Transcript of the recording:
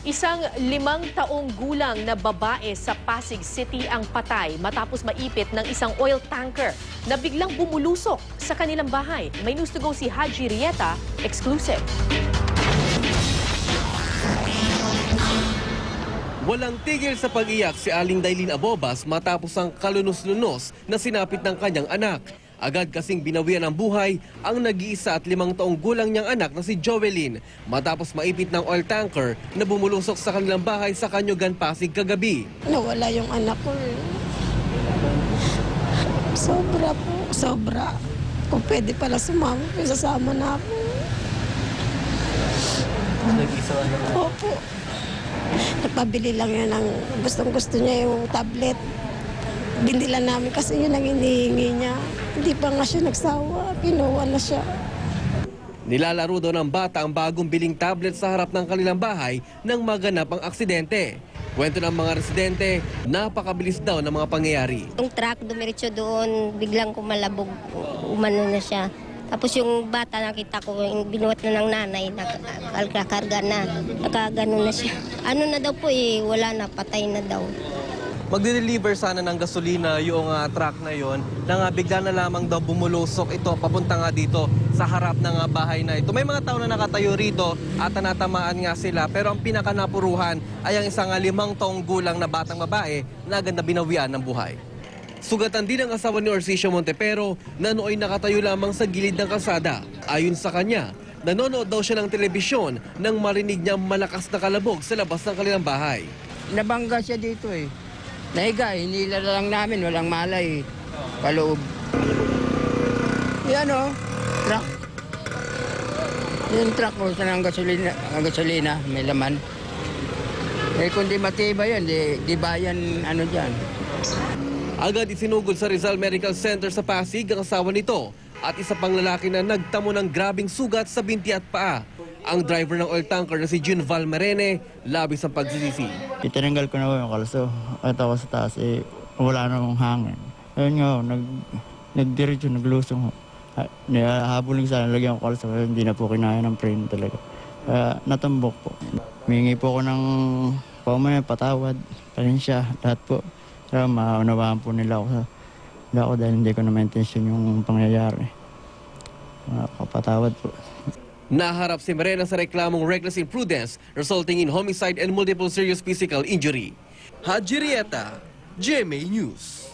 Isang 5 taong gulang na babae sa Pasig City ang patay matapos maipit ng isang oil tanker na biglang bumulusok sa kanilang bahay. May news to go si Haji Rieta, exclusive. Walang tigil sa pag-iyak si Aling Dailin Abobas matapos ang kalunos-lunos na sinapit ng kanyang anak. Agad kasing binawian ng buhay ang nag-iisa at 5 taong gulang niyang anak na si Jovelyn matapos maipit ng oil tanker na bumulusok sa kanilang bahay sa Kanyugan, Pasig kagabi. Nawala yung anak ko. Sobra po, sobra. Kung pwede pala sumama, sasama na ako. Nag-isa na Opo. Nagpabili lang yan ng gustong-gusto niya yung tablet. Binila namin kasi yun ang hinihingi niya. Hindi pa nga siya nagsawa, kinuha na siya. Nilalaro daw ng bata ang bagong biling tablet sa harap ng kanilang bahay nang maganap ang aksidente. Kwento ng mga residente, napakabilis daw ng mga pangyayari. Yung truck dumiretso doon, biglang kumalabog, umano na siya. Tapos yung bata nakita ko, yung binuhat na ng nanay, nakakarga na, nakagano na siya. Ano na daw po wala na, patay na daw. Magde-deliver sana ng gasolina yung truck na yon na bigla na lamang daw bumulusok ito papunta nga dito sa harap ng bahay na ito. May mga tao na nakatayo rito at natamaan nga sila pero ang pinakanapuruhan ay ang isang 5 taong gulang na batang babae na agad na binawian ng buhay. Sugatan din ang asawa ni Orsicio Montepero na nooy nakatayo lamang sa gilid ng kalsada. Ayon sa kanya, nanonood daw siya ng telebisyon nang marinig niya malakas na kalabog sa labas ng kanilang bahay. Nabangga siya dito Nahiga, hinila lang namin, walang malay. Paloob. Yan truck. Yung truck ko, saan ang gasolina, may laman. Kung di matibay yan, di bayan dyan. Agad isinugod sa Rizal Medical Center sa Pasig ang asawa nito at isa pang lalaki na nagtamo ng grabing sugat sa binti at paa. Ang driver ng oil tanker na si June Valmerene, labis ang pagsisisi. Itinanggal ko na yung kalso at ako sa taas, wala namang hangin. Ayun nga, nagdiretso, naglusong. Habulin sana, lagyan ko kalso, hindi na po kinaya ng frame talaga. Kaya natambok po. Humingi po ako ng patawad, pasensya, lahat po. Pero maunawaan po nila ako dahil hindi ko na ma-intention yung pangyayari. Kapatawad po. Naharap si Merena sa reklamong reckless imprudence resulting in homicide and multiple serious physical injury. Haji Rieta, GMA News.